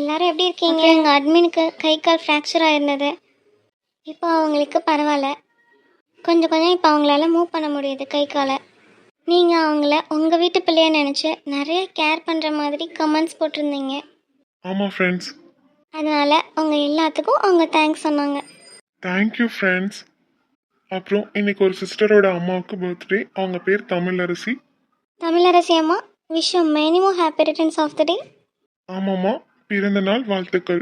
எல்லாரும் எப்படி இருக்கீங்க? எங்கள் அட்மினுக்கு கை கால் ஃப்ராக்சர் ஆயிருந்தது. இப்போ அவங்களுக்கு பரவாயில்ல. கொஞ்சம் கொஞ்சம் இப்போ அவங்களால மூவ் பண்ண முடியுது கை காலை. நீங்கள் அவங்கள உங்கள் வீட்டு பிள்ளைய நினச்சி நிறைய கேர் பண்ணுற மாதிரி கமெண்ட்ஸ் போட்டிருந்தீங்க. ஆமாம் ஃப்ரெண்ட்ஸ். அதனால் உங்கள் எல்லாத்துக்கும் அவங்க தேங்க்ஸ் சொன்னாங்க. Thank you friends. அப்புறம் இன்னைக்கு ஒரு சிஸ்டரோட அம்மாவுக்கு பர்த்டே. அவங்க பேர் தமிழரசி. தமிழரசி அம்மா, wish you many more happy returns of the day. ஆமாம்மா, பிறந்த நாள் வாழ்த்துக்கள்.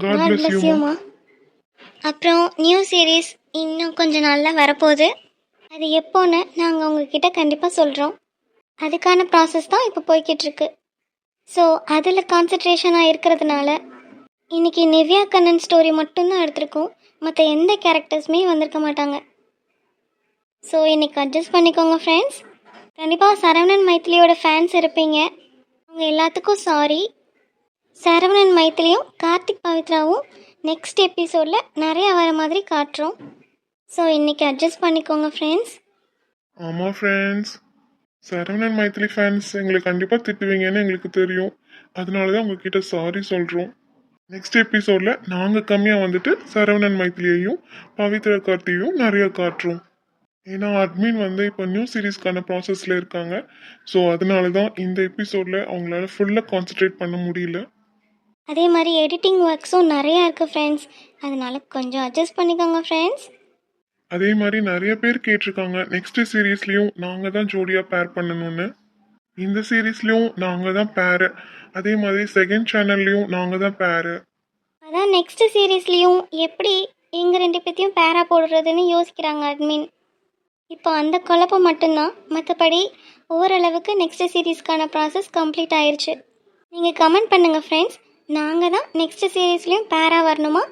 God God bless bless you. you, மா. அப்புறம் நியூ சீரீஸ் இன்னும் கொஞ்சம் நாளில் வரப்போகுது. அது எப்போன்னு நாங்கள் உங்ககிட்ட கண்டிப்பாக சொல்கிறோம். அதுக்கான ப்ராசஸ் தான் இப்போ போய்கிட்டுருக்கு. ஸோ அதில் கான்சன்ட்ரேஷனாக இருக்கிறதுனால இன்றைக்கி நிவ்யா கண்ணன் ஸ்டோரி மட்டும்தான் எடுத்திருக்கோம். மற்ற எந்த கேரக்டர்ஸுமே வந்திருக்க மாட்டாங்க. ஸோ இன்றைக்கி அட்ஜஸ்ட் பண்ணிக்கோங்க ஃப்ரெண்ட்ஸ். கண்டிப்பாக சரவணன் மைத்திலியோட ஃபேன்ஸ் இருப்பீங்க. அவங்க எல்லாத்துக்கும் சாரி. சரவணன் மைத்திலியும் கார்த்திக் பவித்ராவும் நெக்ஸ்ட் எபிசோடில் நிறையா வர மாதிரி காட்டுறோம். ஸோ இன்றைக்கி அட்ஜஸ்ட் பண்ணிக்கோங்க ஃப்ரெண்ட்ஸ். ஆமாம் ஃப்ரெண்ட்ஸ், சரவணன் மைத்திலி ஃபேன்ஸ் எங்களை கண்டிப்பாக திட்டுவீங்கன்னு எங்களுக்கு தெரியும். அதனால தான் உங்ககிட்ட சாரி சொல்கிறோம். நெக்ஸ்ட் எபிசோடில் நாங்கள் கம்மியாக வந்துட்டு சரவணன் மைத்திலியையும் பவித்ரா கார்த்தியையும் நிறைய காட்டுறோம். ஏன்னா அட்மின் இப்போ நியூ சீரீஸ்க்கான ப்ராசஸில் இருக்காங்க. ஸோ அதனால தான் இந்த எபிசோடில் அவங்களால ஃபுல்லாக கான்சன்ட்ரேட் பண்ண முடியல. அதே மாதிரி எடிட்டிங் ஒர்க்ஸும் நிறையா இருக்குது ஃப்ரெண்ட்ஸ். அதனால் கொஞ்சம் அட்ஜஸ்ட் பண்ணிக்கோங்க ஃப்ரெண்ட்ஸ். அதே மாதிரி நிறைய பேர் கேட்டிருக்காங்க நெக்ஸ்ட் சீரீஸ்லேயும் நாங்கள் தான் ஜோடியாக பேர் பண்ணணும்னு. இந்த சீரீஸ்லேயும் நாங்கள் தான் பேரு. அதே மாதிரி செகண்ட் சேனல்லையும் நாங்கள் தான் பேரு. அதான் நெக்ஸ்ட் சீரீஸ்லேயும் எப்படி எங்கள் ரெண்டு பேர்த்தையும் பேரா போடுறதுன்னு யோசிக்கிறாங்க அட்மின். இப்போ அந்த குழப்பம் மட்டும்தான். மற்றபடி ஓரளவுக்கு நெக்ஸ்ட் சீரீஸ்க்கான ப்ராசஸ் கம்ப்ளீட் ஆயிடுச்சு. நீங்கள் கமெண்ட் பண்ணுங்கள் ஃப்ரெண்ட்ஸ். நாங்கள் தான் நெக்ஸ்ட் சீரீஸ்லேயும் பேரா வரணுமா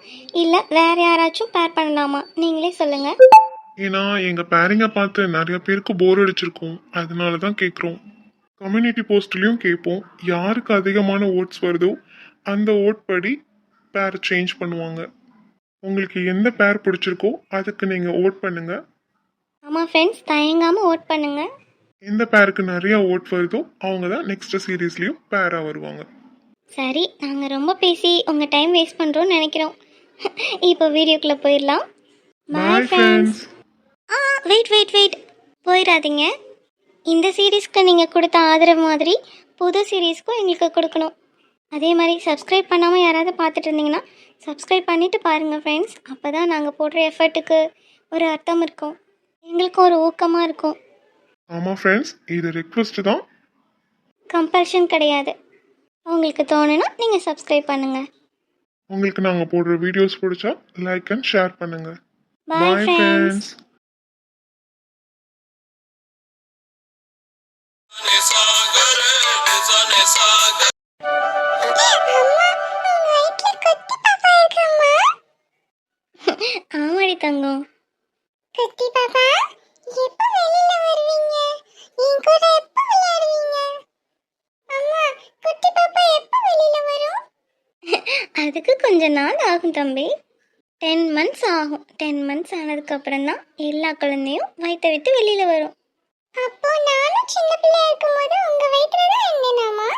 இல்லை வேறு யாராச்சும் பேர் பண்ணலாமா? நீங்களே சொல்லுங்கள். ஏன்னா எங்கள் பேரிங்கை பார்த்து நிறைய பேருக்கு போர் அடிச்சிருக்கோம். அதனால தான் கேட்குறோம். கம்யூனிட்டி போஸ்ட்லேயும் கேட்போம். யாருக்கு அதிகமான ஓட்ஸ் வருதோ அந்த ஓட் படி பேர் சேஞ்ச் பண்ணுவாங்க. உங்களுக்கு எந்த பேர் பிடிச்சிருக்கோ அதுக்கு நீங்கள் ஓட் பண்ணுங்கள். ஆமாம் ஃப்ரெண்ட்ஸ், தயங்காமல் ஓட் பண்ணுங்கள். எந்த பேருக்கு நிறைய ஓட் வருதோ அவங்க தான் நெக்ஸ்ட் சீரீஸ்லேயும் பேராக வருவாங்க. சரி, நாங்கள் ரொம்ப பேசி உங்கள் டைம் வேஸ்ட் பண்ணுறோன்னு நினைக்கிறோம். இப்போ வீடியோக்குள்ளே போயிடலாம். Bye friends. வெயிட் போயிடாதீங்க. இந்த சீரீஸ்க்கு நீங்கள் கொடுத்த ஆதரவு மாதிரி புது சீரீஸ்க்கும் எங்களுக்கு கொடுக்கணும். அதே மாதிரி சப்ஸ்கிரைப் பண்ணாமல் யாராவது பார்த்துட்டு இருந்தீங்கன்னா சப்ஸ்கிரைப் பண்ணிவிட்டு பாருங்கள் ஃப்ரெண்ட்ஸ். அப்போ தான் நாங்கள் போடுற எஃபர்ட்டுக்கு ஒரு அர்த்தம் இருக்கும், எங்களுக்கும் ஒரு ஊக்கமாக இருக்கும். ஆமாம் ஃப்ரெண்ட்ஸ், இது ரெக்வெஸ்ட் தான், கம்பல்ஷன் கிடையாது. உங்களுக்கு தோணுன்னா நீங்கள் சப்ஸ்கிரைப் பண்ணுங்கள். உங்களுக்கு நாங்கள் போடுற வீடியோஸ் பிடிச்சா லைக் அண்ட் ஷேர் பண்ணுங்கள். Bye friends. ஆமாடி தங்கம். குட்டி பாப்பா, எப்போ வெளியில வருவீங்க? என் கூட எப்போ விளையாடுவீங்க? அம்மா, குட்டி பாப்பா எப்போ வெளியில வரும்? அதுக்கு கொஞ்ச நாள் ஆகும் தம்பி. 10 months ஆகும். 10 months ஆனதுக்கு அப்புறம் தான் எல்லா குழந்தையும் வயிற்றை விட்டு வெளியில வரும். அப்போ நானும் சின்ன பிள்ளையா இருக்கும்போது உங்க வயிற்றுல தான் இருந்தேனாமா?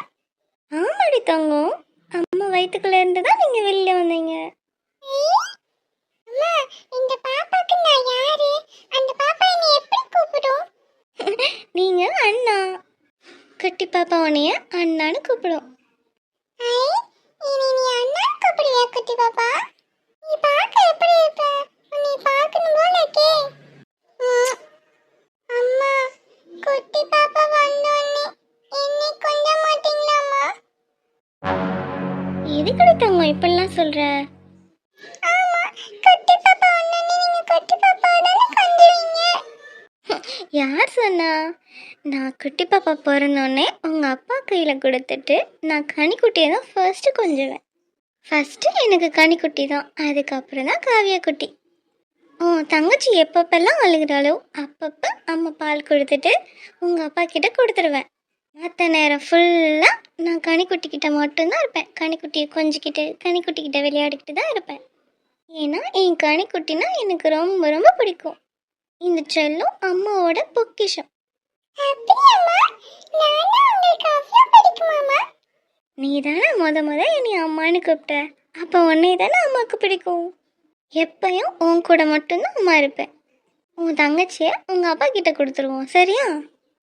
ஆமாடி தங்கம், அம்மா வயிற்றுக்குள்ள இருந்து தான் நீங்க வெளியில வந்தீங்க. அம்மா, இந்த பாப்பாக்கு நான் யாரு? அந்த பாப்பா என்னை எப்படி கூப்பிடும்? நீங்க அண்ணா. குட்டி பாப்பா உன்னைய அண்ணான்னு கூப்பிடும். நீ அண்ணான்னு கூப்பிடுவியா குட்டி பாப்பா? நீ பார்க்க எப்படி இருப்ப? உன்னை பார்க்கணும் போல இருக்கே. அம்மா, குட்டி பாப்பா வந்தோன்னே என்னை கொஞ்ச மாட்டீங்களாம்மா? எதுக்குடி தங்கம் இப்படிலாம் சொல்ற? ஆமா, குட்டி பாப்பா வந்தோன்னே நீங்க குட்டி பாப்பா தானே கொஞ்சுவீங்க. யார் சொன்னா? நான் குட்டி பாப்பா பிறந்தோடனே உங்கள் அப்பா கையில் கொடுத்துட்டு நான் கனிக்குட்டியை தான் ஃபர்ஸ்ட்டு கொஞ்சுவேன். ஃபஸ்ட்டு எனக்கு கனிக்குட்டி தான், அதுக்கப்புறம் தான் காவியா குட்டி. தங்கச்சி எப்பப்பெல்லாம் அழுகிறாளோ அப்பப்போ அம்மா பால் கொடுத்துட்டு உங்கள் அப்பா கிட்ட கொடுத்துருவேன். மற்ற நேரம் ஃபுல்லாக நான் கனிக்குட்டிக்கிட்ட மட்டும்தான் இருப்பேன். கனிக்குட்டியை கொஞ்சிக்கிட்டு கனிக்குட்டிக்கிட்ட விளையாடிக்கிட்டு தான் இருப்பேன். ஏன்னா என் கனிக்குட்டினா எனக்கு ரொம்ப ரொம்ப பிடிக்கும். இந்த செல்லம் அம்மாவோட பொக்கிஷம். நீ தானே முத என்னை அம்மான்னு கூப்பிட்ட, அப்போ உன்னை தானே அம்மாவுக்கு பிடிக்கும். எப்பயும் உன் கூட மட்டும்தான் அம்மா இருப்பேன். உன் தங்கச்சியை உங்கள் அப்பா கிட்ட கொடுத்துருவோம், சரியா?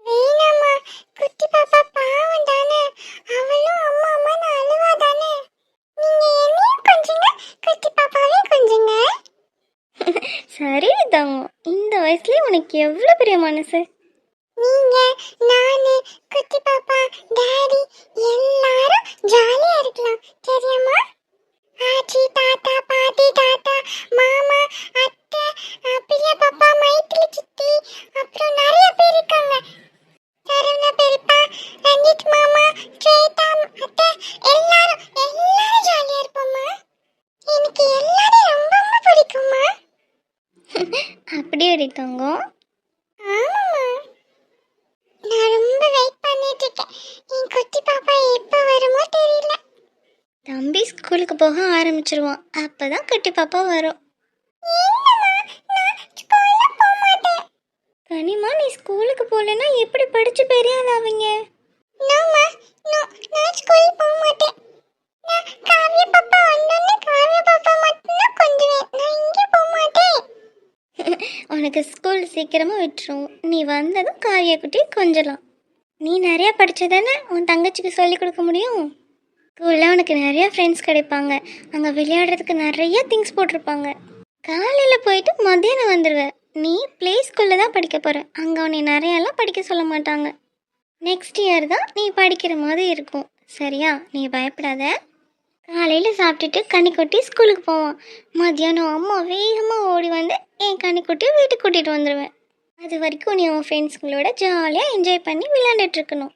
வேணாம்மா, குட்டி பாப்பா பாவம் தானே, அவளும் அம்மா அம்மான்னு அழுவா தானே. நீங்க என்னையும் கொஞ்சங்க, குட்டி பாப்பாவையும் கொஞ்சங்க. சரி தங்கம், இந்த வயசுலயே உனக்கு எவ்வளவு பெரிய மனசு. நீங்க, நானு, குட்டி பாப்பா, டாடி எல்லாரும் ஜாலியா இருக்கலாம், தெரியுமா? ஆச்சி, தாத்தா, பாட்டி, தாத்தா, மாமா, அத்தை, பெரிய பாப்பா, மைத்திலி சித்தி, அப்புறம் நிறைய பேர் இருக்காங்க. சரவணா பெரியப்பா, ரஞ்சித் மாமா, ஸ்வேதா அத்தை, எல்லாரும் ஜாலியா இருப்போம்மா. எனக்கு எல்லாரும் ரொம்ப ரொம்ப பிடிக்கும்மா. அப்படியே தங்கம். ஆமாம்மா, நான் ரொம்ப வெயிட் பண்ணிட்டு இருக்கேன். என் குட்டி பாப்பா எப்போ வருமோ தெரியல. தம்பி ஸ்கூலுக்கு போக ஆரம்பிச்சிருவான், அப்பதான் குட்டி பாப்பா வரும். கனிமா, நீ ஸ்கூலுக்கு போகலன்னா எப்படி படிச்சு பெரிய ஆளாவீங்க? உனக்கு ஸ்கூல் சீக்கிரமா விட்டுரும். நீ வந்ததும் காவியா குட்டி கொஞ்சலாம். நீ நிறைய படிச்சதானே உன் தங்கச்சிக்கு சொல்லி கொடுக்க முடியும். ஸ்கூலில் உனக்கு நிறைய ஃப்ரெண்ட்ஸ் கிடைப்பாங்க. அங்கே விளையாடுறதுக்கு நிறைய திங்ஸ் போட்டிருப்பாங்க. காலையில் போயிட்டு மதியானம் வந்துடுவேன். நீ ப்ளே ஸ்கூலில் தான் படிக்க போகிற. அங்கே உன்னை நிறையாலாம் படிக்க சொல்ல மாட்டாங்க. நெக்ஸ்ட் இயர் தான் நீ படிக்கிற மாதிரி இருக்கும், சரியா? நீ பயப்படாத. காலையில் சாப்பிட்டுட்டு கன்னிக்குட்டி ஸ்கூலுக்கு போவான். மதியானம் அம்மா வேகமாக ஓடி வந்து என் கன்னிக்குட்டியை வீட்டுக்கு கூட்டிகிட்டு வந்துடுவேன். அது வரைக்கும் நீ உன் ஃப்ரெண்ட்ஸுங்களோட ஜாலியாக என்ஜாய் பண்ணி விளையாண்டுட்டு இருக்கணும்.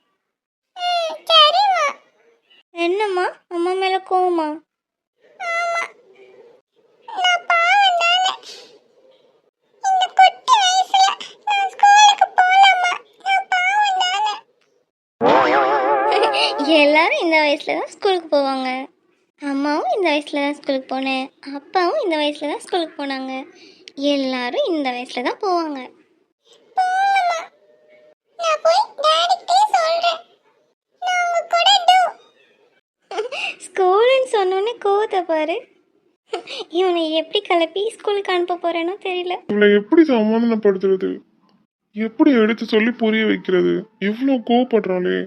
சரிம்மா. என்னம்மா, அம்மா மேலே கோவமா? எல்லாரும் இந்த வயசுல தான் ஸ்கூலுக்கு போவாங்க. அம்மாவும் இந்த வயசுல தான் ஸ்கூலுக்கு போனேன், அப்பாவும் இந்த வயசுல தான் ஸ்கூலுக்கு போனாங்க. எல்லாரும் இந்த வயசுல தான் போவாங்க. ஸ்கூலுன்னு சொன்னோன்னே கோவத்தை பாரு. இவனை எப்படி கிளப்பி ஸ்கூலுக்கு அனுப்ப போறேனோ தெரியல. இவளை எப்படி சமாதானப்படுத்துறது, எப்படி எடுத்து சொல்லி புரிய வைக்கிறது? எவ்வளோ கோவப்படுறாளே.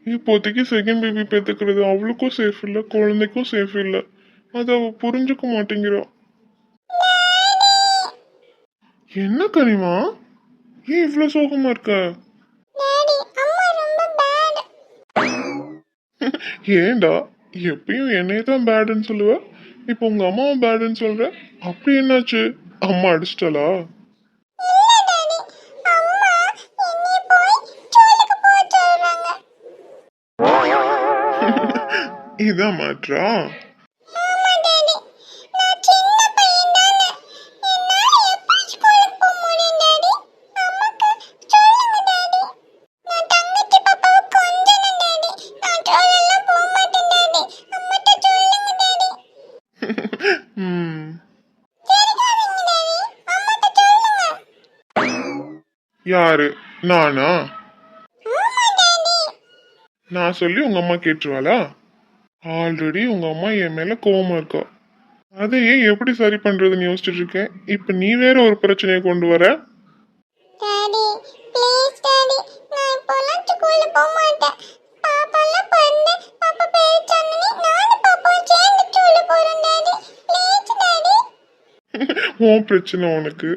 இப்போதைக்கு செகண்ட் பேபி பெற்றுக்கிறது அவளுக்கும் சேஃப் இல்லை, குழந்தைக்கும் சேஃப் இல்லை. அதை அவள் புரிஞ்சுக்க மாட்டேங்கிறா. என்ன கனிமா, ஏன் இவ்வளோ சோகமா இருக்க? ஏண்டா, எப்பயும் என்னைய தான் பேடுன்னு சொல்லுவ, இப்போ உங்க அம்மாவும் பேடுன்னு சொல்ற. அப்படி என்னாச்சு? அம்மா அடிச்சிட்டாளா? இதான் மாற்றா? யாரு, நானா? நான் சொல்லி உங்க அம்மா கேட்டுருவாளா? ஆல்ரெடி உங்க அம்மா என் மேல கோவமா இருக்கா. அதையே எப்படி சரி பண்றதுன்னு யோசிச்சுட்டு இருக்கேன். இப்ப நீ வேற ஒரு பிரச்சனையை கொண்டு வர. உன் பிரச்சனை உனக்கு.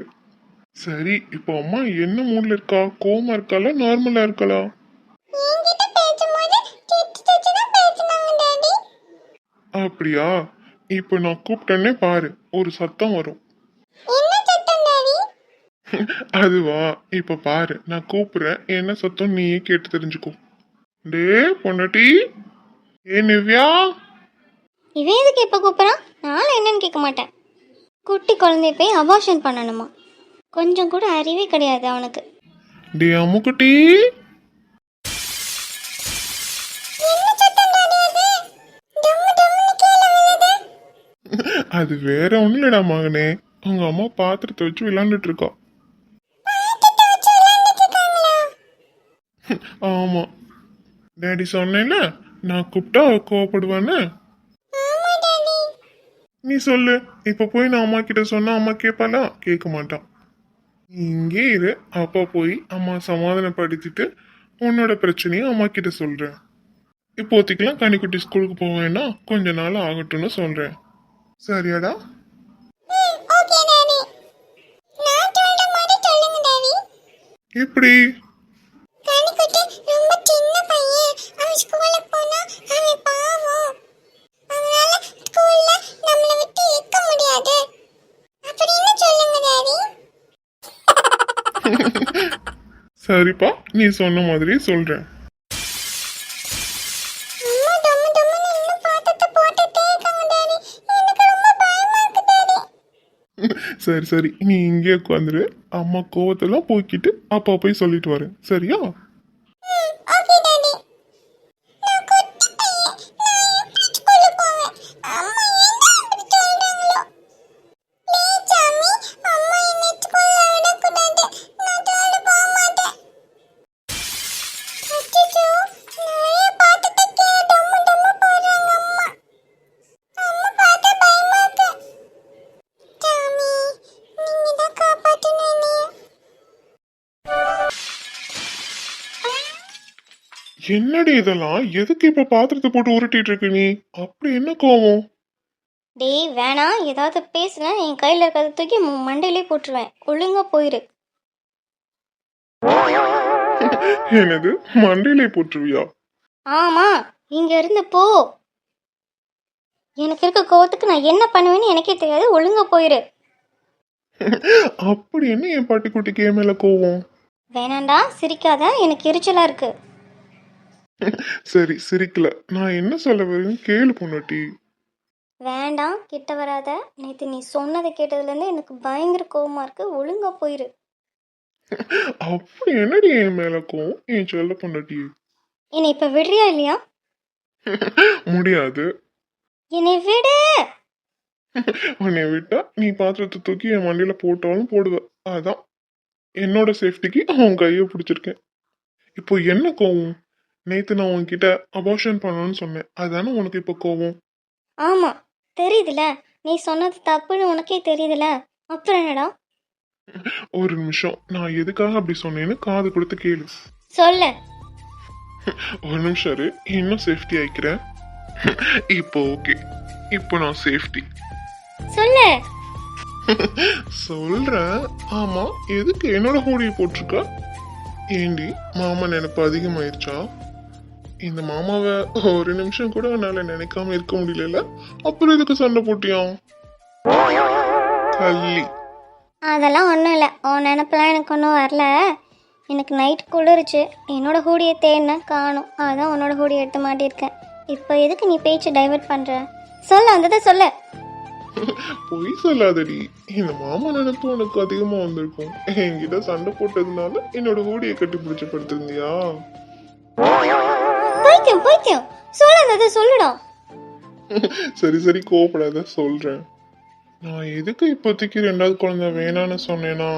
சரி, இப்போ அம்மா என்ன மூட்ல இருக்கா? கோவமா இருக்காளா, நார்மலா இருக்காளா? அப்படியா? இப்போ நான் கூப்பிட்டேன்னே பாரு, ஒரு சத்தம் வரும். அதுவா? இப்ப பாரு, நான் கூப்பிடுறேன், என்ன சத்தம் நீயே கேட்டு தெரிஞ்சுக்கோ. டே பொண்டாட்டி, ஏ நிவ்யா. இவன் எதுக்கு எப்போ கூப்பிட்றான்? நானும் என்னன்னு கேட்க மாட்டேன். குட்டி குழந்தைய போய் அபார்ஷன் பண்ணணுமா? கொஞ்சம் கூட அறிவே கிடையாது அவனுக்கு. டே அம்முக்குட்டி. அது வேற ஒண்ணும் இல்லடா மகனே, உங்க அம்மா பாத்திரத்தை வச்சு விளையாண்டுட்டு இருக்கா. ஆமா, டேடி சொன்னேன்ல, நான் கூப்பிட்டா அவ கோவப்படுவான்னு ஆமா டாடி. நீ சொல்லு. இப்ப போய் நான் அம்மா கிட்ட சொன்னா அம்மா கேட்பாளா? கேட்க மாட்டான். நீ இங்கே இரு. அப்பா போய் அம்மா சமாதானப்படுத்திட்டு உன்னோட பிரச்சனையை அம்மா கிட்ட சொல்றேன். இப்போதைக்கெல்லாம் கனிக்குட்டி ஸ்கூலுக்கு போவேன்னா கொஞ்ச நாள் ஆகட்டும்னு சொல்றேன். சரியாடா? Okay daddy. நான் சொல்ற மாதிரி சொல்லுங்க டாடி. எப்படி? கனிக்குட்டி ரொம்ப சின்ன பையன். அவன் ஸ்கூலுக்கு போனா அவன் பாவம். அதனால ஸ்கூல்ல நம்மள விட்டு இருக்க முடியாது. அப்படின்னு சொல்லுங்க டாடி. சரிப்பா, நீ சொன்ன மாதிரி சொல்றேன். அம்மா டம்மு டம்முன்னு இன்னும் பாத்திரத்தை போட்டுட்டே இருக்காங்க டாடி. எனக்கு ரொம்ப பயமா இருக்கு டாடி. சரி சரி, நீ இங்கே உட்காந்துரு. அம்மா கோவத்தெல்லாம் போய்க்கிட்டு அப்பா போய் சொல்லிட்டு வரேன். சரியா? Okay daddy. நான் குட்டி பையன். நான் எப்படி ஸ்கூலுக்கு போவேன்? அம்மா ஏன் அப்படி சொல்றாங்களோ? ப்ளீஸ் சாமி, அம்மா என்னை ஸ்கூல்ல விடக்கூடாது. நான் ஸ்கூலுக்கு போக மாட்டேன். அச்சச்சோ, நிறைய பாத்திரத்தை கீழே டம்மு டம்மு போடுறாங்க அம்மா. அம்மா பார்த்தா பயமா இருக்கு. சாமி, நீங்க தான் காப்பாத்தணும் என்னைய. என்னடி இதெல்லாம்? எதுக்கு இப்ப பாத்திரத்தை போட்டு உருட்டிட்டு இருக்க நீ? அப்படி என்ன கோவம்? டேய் வேணாம், ஏதாவது பேசுனா என் கையில் இருக்கிறத தூக்கி மண்டையிலே போட்டுருவேன். ஒழுங்கா போயிரு. என்னது, மண்டையிலே போட்டுருவியா? ஆமா, இங்க இருந்து போ. எனக்கு இருக்க கோவத்துக்கு நான் என்ன பண்ணுவேன்னு எனக்கே தெரியாது. ஒழுங்கா போயிரு. அப்படி என்ன என் பாட்டி குட்டிக்கு என் மேல கோவம்? வேணாண்டா, சிரிக்காத. எனக்கு எரிச்சலா இருக்கு. சரி சிரிக்கல. நான் என்ன சொல்ல வரேன்னு கேளு பொண்டாட்டி. வேண்டாம், கிட்ட வராத. நேற்று நீ சொன்னதை கேட்டதுலேருந்து எனக்கு பயங்கர கோவமா இருக்கு. ஒழுங்கா போயிரு. அப்படி என்னடி என் மேல கோவம் என் சொல்ல பொண்டாட்டி? என்னை இப்ப விடுறியா இல்லையா? முடியாது. என்னை விடு. உன்னை விட்டா நீ பாத்திரத்தை தூக்கி என் வண்டியில போட்டாலும் போடுவ. அதான் என்னோட சேஃப்டிக்கு அவன் கையை பிடிச்சிருக்கேன். இப்போ என்ன கோவம்? நேத்து நான் உன்கிட்ட அபார்ஷன் பண்ணணும்னு சொன்னேன். அதானே உனக்கு இப்போ கோவம்? ஆமா, தெரியுதுல. நீ சொன்னது தப்புன்னு உனக்கே தெரியுதுல. அப்புறம் என்னடா? ஒரு நிமிஷம், நான் எதுக்காக அப்படி சொன்னேன்னு காது கொடுத்து கேளு. சொல்லு. ஒரு நிமிஷம் இரு, இன்னும் சேஃப்டி ஆயிக்கிறேன். இப்போ ஓகே, இப்போ நான் சேஃப்டி சொல்லு. சொல்றேன். ஆமா, எதுக்கு என்னோட ஹூடியை போட்டிருக்க? ஏண்டி மாமா நினைப்பு அதிகமாயிருச்சா? இந்த மாமாவை ஒரு நிமிஷம் கூட என்னால நினைக்காம இருக்க முடியல. அப்புறம் எதுக்கு சண்டை போட்டியா? கள்ளி. அதெல்லாம் ஒன்றும் இல்லை. உன் நினப்பெல்லாம் எனக்கு ஒன்றும் வரல. எனக்கு நைட் குளிருச்சு. என்னோட ஹூடியை தேடினேன், காணும். அதான் உன்னோட ஹூடியை எடுத்து மாட்டியிருக்கேன். இப்போ எதுக்கு நீ பேச்சு டைவர்ட் பண்ணுற? சொல்ல வந்ததை சொல்லு. பொய் சொல்லாதடி. இந்த மாமா நினைப்பு உனக்கு அதிகமா வந்திருக்கும். என்கிட்ட சண்டை போட்டதுனால என்னோட ஹூடியை கட்டி பிடிச்சு படுத்திருந்தியா? பைத்தியம் பைத்தியம், சொல்ல வந்ததை சொல்லுடா. சரி சரி, கோவப்படாத, சொல்றேன். நான் எதுக்கு இப்போதைக்கு ரெண்டாவது குழந்தை வேணான்னு சொன்னேன்னா,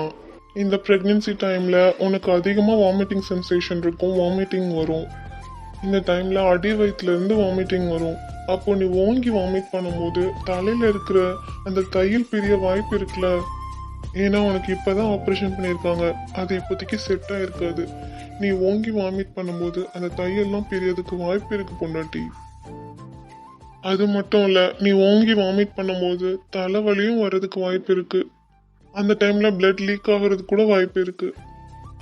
இந்த ப்ரெக்னென்சி டைம்ல உனக்கு அதிகமா வாமிட்டிங் சென்சேஷன் இருக்கும், வாமிட்டிங் வரும். இந்த டைம்ல அடி வயிற்றுல இருந்து வாமிட்டிங் வரும். அப்போ நீ ஓங்கி வாமிட் பண்ணும்போது தலையில இருக்கிற அந்த தையல் பிரிய வாய்ப்பு இருக்குல்ல. ஏன்னா உனக்கு இப்பதான் ஆப்ரேஷன் பண்ணியிருக்காங்க, அது இப்போதைக்கு செட் ஆயிருக்காது. நீ ஓங்கி வாமிட் பண்ணும்போது அந்த தையெல்லாம் பிரியறதுக்கு வாய்ப்பு இருக்கு பொண்டாட்டி. அது மட்டும் இல்ல, நீ ஓங்கி வாமிட் பண்ணும்போது தலைவலியும் வர்றதுக்கு வாய்ப்பு இருக்கு. அந்த டைம்ல பிளட் லீக் ஆகுறதுக்கு கூட வாய்ப்பு இருக்கு.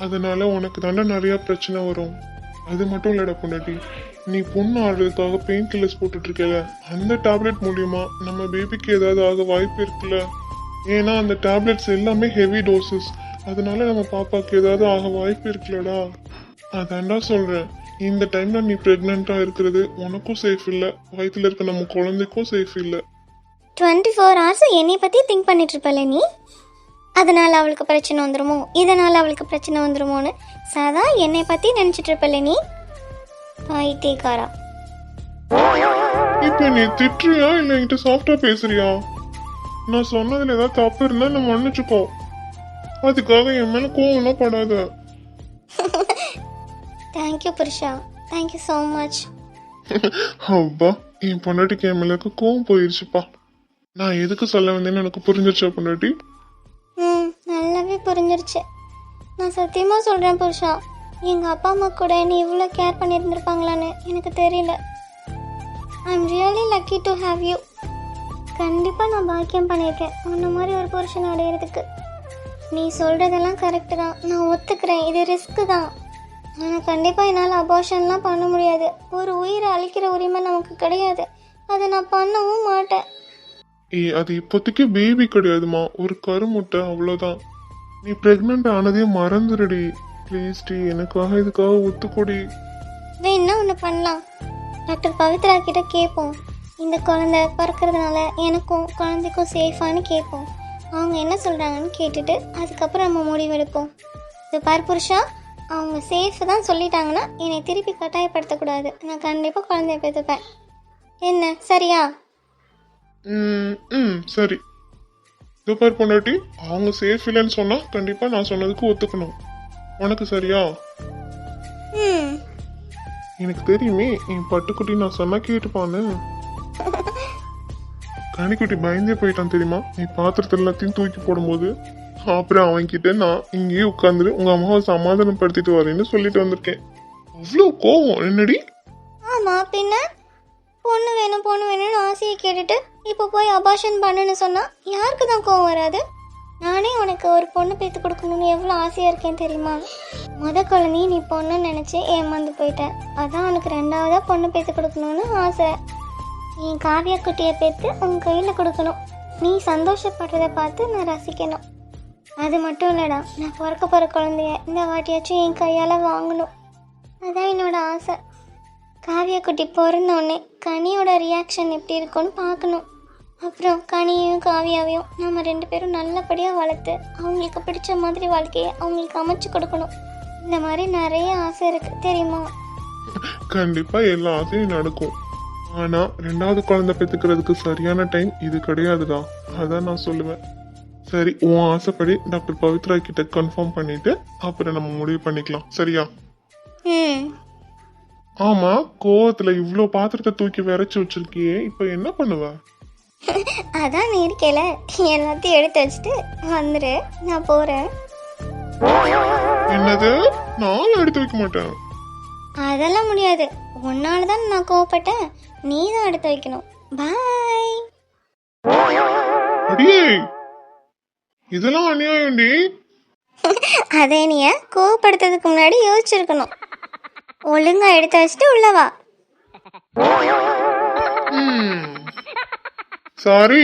அதனால உனக்கு தாண்டா நிறைய பிரச்சனை வரும். அது மட்டும் இல்லடா பொண்டாட்டி, நீ பொண்ணு ஆடுறதுக்காக பெயின் கில்லர்ஸ் போட்டுட்டு இருக்கல, அந்த டேப்லெட் மூலியமா நம்ம பேபிக்கு ஏதாவது ஆக வாய்ப்பு இருக்குல்ல. ஏன்னா அந்த டேப்லெட்ஸ் எல்லாமே ஹெவி டோசஸ். அதனால நம்ம பாப்பாக்கு ஏதாவது ஆக வாய்ப்பு இருக்குல்லடா. அதான்டா சொல்றேன். இந்த டைம்ல நீ பிரெக்னெண்டா இருக்கிறது உனக்கும் சேஃப் இல்லை, வயிற்றுல இருக்க நம்ம குழந்தைக்கும் சேஃப் இல்லை. 24 hours என்னை பற்றி திங்க் பண்ணிட்டு இருப்பல நீ. அதனால் அவளுக்கு பிரச்சனை வந்துருமோ, இதனால் அவளுக்கு பிரச்சனை வந்துருமோன்னு சதா என்னை பற்றி நினச்சிட்டு இருப்பல நீ. பைத்தியக்காரா. இப்ப நீ திட்டுறியா இல்ல என்கிட்ட சாஃப்டா பேசுறியா? நான் சொன்னதுல ஏதாவது தப்பு இருந்தா நான் மன்னிச்சுக்கோ. அதுக்காக என் மேல கோவம்லாம் படாத. தேங்க்யூ புருஷா, தேங்க்யூ ஸோ மச். அப்பா, என் பொண்டாட்டிக்கு என் மேலக்கு கோவம் போயிருச்சுப்பா. நான் எதுக்கு சொல்ல வந்தேன்னு எனக்கு புரிஞ்சிருச்சா பொண்டாட்டி? நல்லாவே புரிஞ்சிருச்சு. நான் சத்தியமாக சொல்கிறேன் புருஷா, எங்கள் அப்பா அம்மா கூட என்னை இவ்வளோ கேர் பண்ணியிருந்திருப்பாங்களான்னு எனக்கு தெரியல. I am really lucky to have you. கண்டிப்பாக நான் பாக்கியம் பண்ணியிருக்கேன் உன்ன மாதிரி ஒரு புருஷன் அடையிறதுக்கு. நீ சொல்கிறதெல்லாம் கரெக்டு தான், நான் ஒத்துக்கிறேன், இது ரிஸ்க்கு தான். ஆனால் கண்டிப்பாக என்னால் அபார்ஷன்லாம் பண்ண முடியாது. ஒரு உயிரை அழிக்கிற உரிமை நமக்கு கிடையாது. அதை நான் பண்ணவும் மாட்டேன். அது இப்போதைக்கு பேபி கிடையாதுமா, ஒரு கருமுட்டை, அவ்வளோதான். நீ பிரெக்னென்ட் ஆனதே மறந்துடுடி ப்ளீஸ் டி, எனக்காக இதுக்காக ஒத்துக்கூடி. வேணா ஒன்று பண்ணலாம், டாக்டர் பவித்ரா கிட்ட கேட்போம். இந்த குழந்தை பிறக்கிறதுனால எனக்கும் குழந்தைக்கும் சேஃபானு கேட்போம். அவங்க என்ன சொல்கிறாங்கன்னு கேட்டுட்டு அதுக்கப்புறம் நம்ம முடிவெடுப்போம். இது பார் புருஷா, அவங்க சேஃப் தான் சொல்லிட்டாங்கன்னா என்னை திருப்பி கட்டாயப்படுத்தக்கூடாது. நான் கண்டிப்பாக குழந்தைய பெற்றுப்பேன். என்ன சரியா? சரி. இதோ பார் பொண்டாட்டி, அவங்க சேஃப் இல்லைன்னு சொன்னா கண்டிப்பா நான் சொன்னதுக்கு ஒத்துக்கணும். உனக்கு சரியா? ம் எனக்கு தெரியுமே, என் பட்டுக்குட்டி நான் சொன்னா கேட்டுப்பான்னு. கனிக்குட்டி பயந்தே போயிட்டான் தெரியுமா, நீ பாத்திரத்தை எல்லாத்தையும் தூக்கி போடும்போது. அப்புறம் அவன்கிட்ட நான் இங்கேயே உட்காந்துட்டு உங்க அம்மாவை சமாதானப்படுத்திட்டு வரேன்னு சொல்லிட்டு வந்திருக்கேன். அவ்வளோ கோவம் என்னடி? ஆமாம், பின்ன பொண்ணு வேணும்னு ஆசையை கேட்டுட்டு இப்போ போய் அபார்ஷன் பண்ணுன்னு சொன்னால் யாருக்கு தான் கோவம் வராது? நானே உனக்கு ஒரு பொண்ணு பேத்து கொடுக்கணும்னு எவ்வளோ ஆசையாக இருக்கேன் தெரியுமா? குழந்தையும் நீ பொண்ணுன்னு நினச்சி ஏமாந்து போயிட்டேன். அதான் உனக்கு ரெண்டாவதாக பொண்ணு பேத்து கொடுக்கணும்னு ஆசை. என் காவியா குட்டியை பேத்து உன் கையில் கொடுக்கணும். நீ சந்தோஷப்படுறத பார்த்து நான் ரசிக்கணும். அது மட்டும் இல்லைடா, நான் பிறக்க போகிற குழந்தைய இந்த வாட்டியாச்சும் என் கையால் வாங்கணும். அதான் என்னோட ஆசை. காவியா குட்டி பிறந்தோடனே கனியோட ரியாக்ஷன் எப்படி இருக்கும்னு பார்க்கணும். அப்புறம் கனியையும் காவியாவையும் நம்ம 2 பேரும் நல்லபடியாக வளர்த்து அவங்களுக்கு பிடிச்ச மாதிரி வாழ்க்கையை அவங்களுக்கு அமைச்சு கொடுக்கணும். இந்த மாதிரி நிறைய ஆசை இருக்குது தெரியுமா? கண்டிப்பா எல்லா ஆசையும் நடக்கும். ஆனா 2வது குழந்தை பெத்துக்கிறதுக்கு சரியான டைம் இது கிடையாதுடா, அதான் நான் சொல்லுவேன். சரி, உன் ஆசைப்படி டாக்டர் பவித்ரா கிட்ட கன்ஃபார்ம் பண்ணிட்டு அப்புறம் நம்ம முடிவு பண்ணிக்கலாம், சரியா? ஆமா, கோவத்துல இவ்ளோ பாத்திரத்தை தூக்கி விரைச்சு வச்சிருக்கியே, இப்ப என்ன பண்ணுவ? அதான் நீ இருக்கல, எல்லாத்தையும் எடுத்து வச்சுட்டு வந்துரு, நான் போறேன். என்னது? நான் எடுத்து வைக்க மாட்டேன். அதெல்லாம் முடியாது, உன்னால தான் நான் கோவப்பட்டேன், நீ தான் எடுத்து வைக்கணும். பாய். அடியே, இதெல்லாம் அநியாயம்டி. அதே நீ கோவப்படுத்துறதுக்கு முன்னாடி யோசிச்சிருக்கணும். ஒழுங்கா எடுத்து வச்சுட்டு உள்ளவா. சாரி.